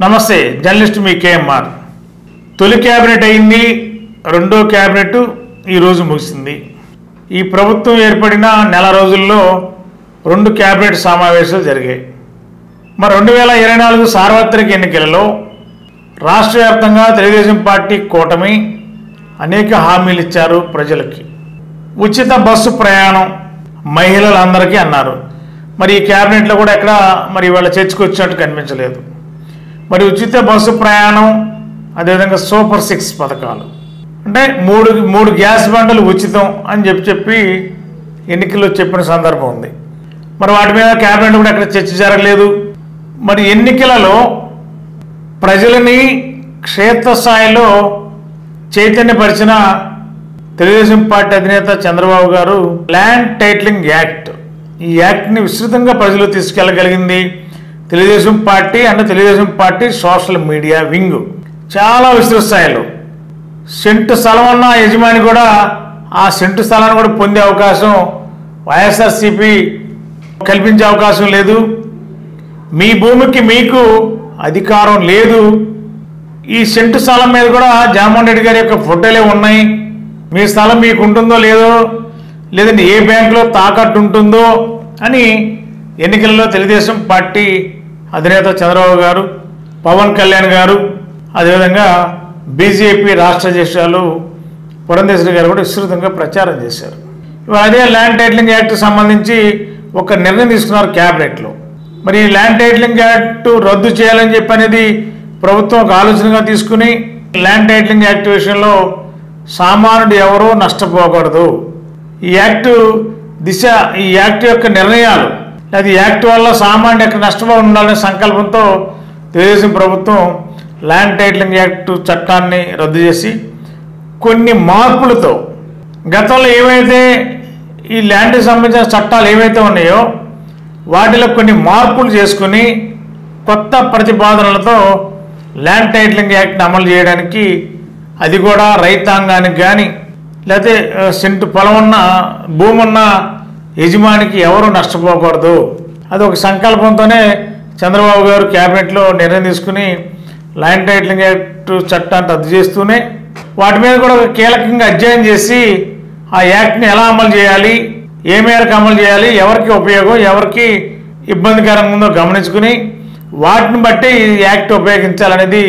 నమస్తే, జర్నలిస్ట్ మీ కేఎంఆర్. తొలి క్యాబినెట్ అయింది, రెండో క్యాబినెట్ ఈరోజు ముగిసింది. ఈ ప్రభుత్వం ఏర్పడిన నెల రోజుల్లో 2 క్యాబినెట్ సమావేశాలు జరిగాయి. మరి 2024 సార్వత్రిక ఎన్నికలలో రాష్ట్ర వ్యాప్తంగా తెలుగుదేశం పార్టీ కూటమి అనేక హామీలు ఇచ్చారు ప్రజలకి. ఉచిత బస్సు ప్రయాణం మహిళలందరికీ అన్నారు. మరి ఈ క్యాబినెట్లో కూడా ఎక్కడ మరి ఇవాళ చర్చకు వచ్చినట్టు కనిపించలేదు. మరి ఉచిత బస్సు ప్రయాణం, అదేవిధంగా సూపర్ 6 పథకాలు, అంటే మూడు గ్యాస్ బండలు ఉచితం అని చెప్పి ఎన్నికల్లో చెప్పిన సందర్భం ఉంది. మరి వాటి మీద క్యాబినెట్ కూడా ఎక్కడ చర్చ జరగలేదు. మరి ఎన్నికలలో ప్రజలని క్షేత్రస్థాయిలో చైతన్యపరిచిన తెలుగుదేశం పార్టీ అధినేత చంద్రబాబు గారు ల్యాండ్ టైటిలింగ్ యాక్ట్, ఈ యాక్ట్ని విస్తృతంగా ప్రజలు తీసుకెళ్ళగలిగింది తెలుగుదేశం పార్టీ. అంటే Telugu Desam party social media wing చాలా విస్తృత స్థాయిలో సెంటు స్థలం ఉన్న యజమాని కూడా ఆ సెంటు స్థలాన్ని కూడా పొందే అవకాశం వైఎస్ఆర్సీపీ కల్పించే అవకాశం లేదు. మీ భూమికి మీకు అధికారం లేదు. ఈ సెంటు స్థలం మీద కూడా జగన్మోహన్ రెడ్డి గారి యొక్క ఫోటోలే ఉన్నాయి. మీ స్థలం మీకు ఉంటుందో లేదో, లేదంటే ఏ బ్యాంకులో తాకట్టు ఉంటుందో అని ఎన్నికల్లో తెలుగుదేశం పార్టీ అధినేత చంద్రబాబు గారు, పవన్ కళ్యాణ్ గారు, అదేవిధంగా బీజేపీ రాష్ట్ర అధ్యక్షులు పురంధేశ్వరి గారు కూడా విస్తృతంగా ప్రచారం చేశారు. అదే ల్యాండ్ టైటిలింగ్ యాక్ట్ సంబంధించి ఒక నిర్ణయం తీసుకున్నారు క్యాబినెట్లో. మరి ఈ ల్యాండ్ టైటిలింగ్ యాక్ట్ రద్దు చేయాలని చెప్పి అనేది ప్రభుత్వం ఒక ఆలోచనగా తీసుకుని ల్యాండ్ టైటిలింగ్ యాక్ట్ విషయంలో సామాన్యుడు ఎవరూ నష్టపోకూడదు, ఈ యాక్ట్ దిశ, ఈ యాక్ట్ యొక్క నిర్ణయాలు, అది యాక్ట్ వల్ల సామాన్యుడు ఎక్కడ నష్టపోకుండా ఉండాలనే సంకల్పంతో తెలుగుదేశం ప్రభుత్వం ల్యాండ్ టైటిలింగ్ యాక్ట్ చట్టాన్ని రద్దు చేసి కొన్ని మార్పులతో, గతంలో ఏవైతే ఈ ల్యాండ్కి సంబంధించిన చట్టాలు ఏవైతే ఉన్నాయో వాటిలో కొన్ని మార్పులు చేసుకుని కొత్త ప్రతిపాదనలతో ల్యాండ్ టైటిలింగ్ యాక్ట్ని అమలు చేయడానికి, అది కూడా రైతాంగానికి కానీ లేకపోతే సెంటు పొలం ఉన్న భూమి ఉన్న యజమానికి ఎవరు నష్టపోకూడదు, అది ఒక సంకల్పంతోనే చంద్రబాబు గారు క్యాబినెట్లో నిర్ణయం తీసుకుని ల్యాండ్ టైటిలింగ్ యాక్ట్ చట్టాన్ని రద్దు చేస్తూనే వాటి మీద కూడా కీలకంగా అధ్యయనం చేసి ఆ యాక్ట్ని ఎలా అమలు చేయాలి, ఏ మేరకు అమలు చేయాలి, ఎవరికి ఉపయోగం, ఎవరికి ఇబ్బందికరంగా ఉందో గమనించుకుని వాటిని బట్టి ఈ యాక్ట్ ఉపయోగించాలనేది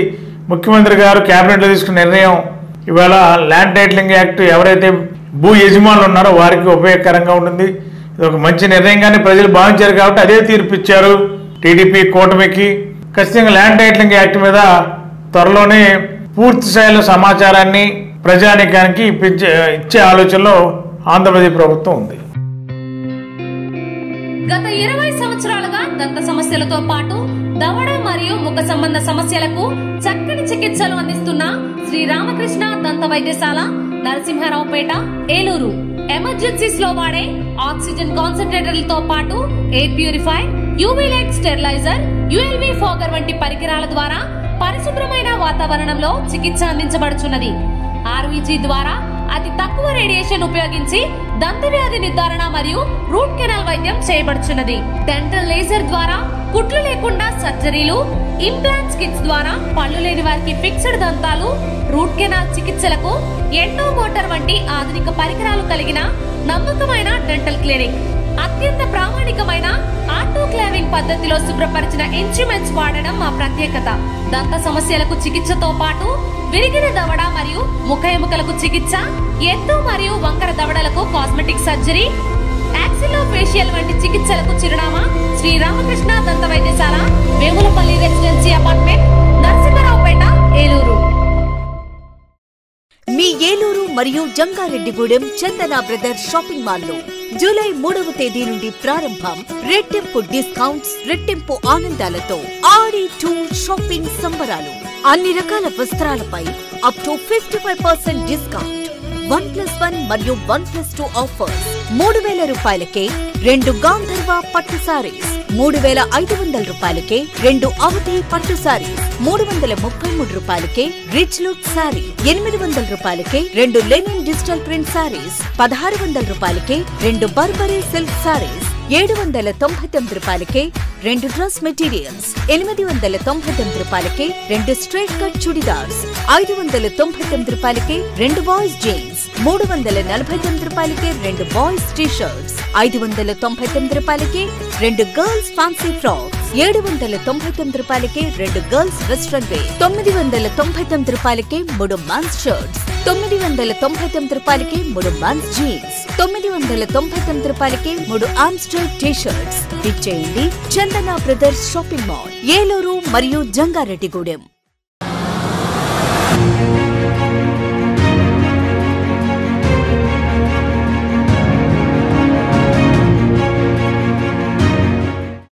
ముఖ్యమంత్రి గారు క్యాబినెట్లో తీసుకున్న నిర్ణయం. ఇవాళ ల్యాండ్ టైటిలింగ్ యాక్ట్ ఎవరైతే భూ యజమానులు ఉన్నారో వారికి ఉపయోగకరంగా ఉంటుంది. ఇది ఒక మంచి నిర్ణయంగానే ప్రజలు భావించారు కాబట్టి అదే తీర్పు ఇచ్చారు టీడీపీ కూటమికి. ఖచ్చితంగా ల్యాండ్ టైటిలింగ్ యాక్ట్ మీద త్వరలోనే పూర్తి స్థాయిలో సమాచారాన్ని ప్రజానీకానికి ఇచ్చే ఆలోచనలో ఆంధ్రప్రదేశ్ ప్రభుత్వం ఉంది. గత 20 సంవత్సరాలుగా దంత సమస్యలతో పాటు దవడ మరియు ముఖ సంబంధ సమస్యలకు చక్కని చికిత్సలు అందిస్తున్న శ్రీ రామకృష్ణ దంత వైద్యశాల, నరసింహారావుపేట, ఏలూరు. ఎమర్జెన్సీస్ లో వాడే ఆక్సిజన్ కాన్సంట్రేటర్లతో పాటు air purifier, UV light steriliser, ULV fogger వంటి పరికరాల ద్వారా పరిశుభ్రమైన వాతావరణంలో చికిత్స అందించబడుచున్నది. ఆర్వీజీ ద్వారా అతి తక్కువ రేడియేషన్ ఉపయోగించి దంత వ్యాధి నిర్ధారణ మరియు రూట్ కెనాల్ వైద్యం చేయబడుచున్నది. డెంటల్ లేజర్ ద్వారా కుట్లు లేకుండా సర్జరీలు, ఇంప్లాంట్స్ కిట్స్ ద్వారా పళ్ళు లేని వారికి ఫిక్స్డ్ దంతాలు, రూట్ కెనాల్ చికిత్సలకు ఎండో మోటార్ వంటి ఆధునిక పరికరాలు కలిగిన నమ్మకమైన డెంటల్ క్లినిక్. అత్యంత ప్రామాణికమైన ఆటోక్లావింగ్ పద్ధతిలో శుభ్రపరిచిన ఇన్స్ట్రుమెంట్స్ వాడడం మా ప్రత్యేకత. దంత సమస్యలకు చికిత్సతో పాటు విరిగిన దవడ మరియు ముఖ ఎముకలకు చికిత్స, ఎత్తు మరియు వంకర దవడలకు కాస్మెటిక్ సర్జరీ, యాక్సిలోఫేషియల్ వంటి చికిత్సలకు చిరునామా శ్రీ రామకృష్ణ దంత వైద్యశాల, వేములపల్లి రెసిడెన్సీ అపార్ట్మెంట్, నరసింహారావుపేట, ఏలూరు. మీ ఏలూరు మరియు జంగారెడ్డిగూడెం చందన బ్రదర్స్ షాపింగ్ మాల్ లో జూలై 3వ తేదీ నుండి ప్రారంభం. రెట్టింపు డిస్కౌంట్స్, రెట్టింపు ఆనందాలతో ఆడి టూర్ షాపింగ్ సంబరాలు. అన్ని రకాల వస్త్రాలపై అప్ టు 55% డిస్కౌంట్. 1+1 మరియు 1+2 ఆఫర్స్. 3,000 రూపాయలకే 2 గాంధర్వ పట్టు సారీస్, 3,500 రూపాయలకే 2 అవధి పట్టు సారీస్, 333 రూపాయలకే రిచ్ లుక్ సారీ, 800 రూపాయలకే 2 లెనిన్ డిజిటల్ ప్రింట్ సారీస్, 1,600 రూపాయలకే 2 బర్బరీ సిల్క్ సారీస్, 799 రూపాయలకే 2 డ్రెస్ మెటీరియల్స్, 899 రూపాయలకే 2 స్ట్రైట్ కట్ చుడిదార్స్, 599 రూపాయలకే 2 బాయ్స్ జీన్స్, 349 రూపాయలకే 2 బాయ్స్ టీ షర్ట్స్, 599 రూపాయలకే 2 గర్ల్స్ ఫ్యాన్సీ ఫ్రాక్స్, 799 రూపాయలకే 2 గర్ల్స్ వెస్ట్రన్ వేర్, 999 రూపాయలకే 3 మెన్స్ షర్ట్స్, 999 రూపాయలకే 3 మెన్స్ జీన్స్, 999 రూపాయలకే 3 ఆమ్స్టర్ టీ షర్ట్స్. ఇచ్చేయండి చందన బ్రదర్స్ షాపింగ్ మాల్, ఏలూరు మరియు జంగారెడ్డిగూడెం.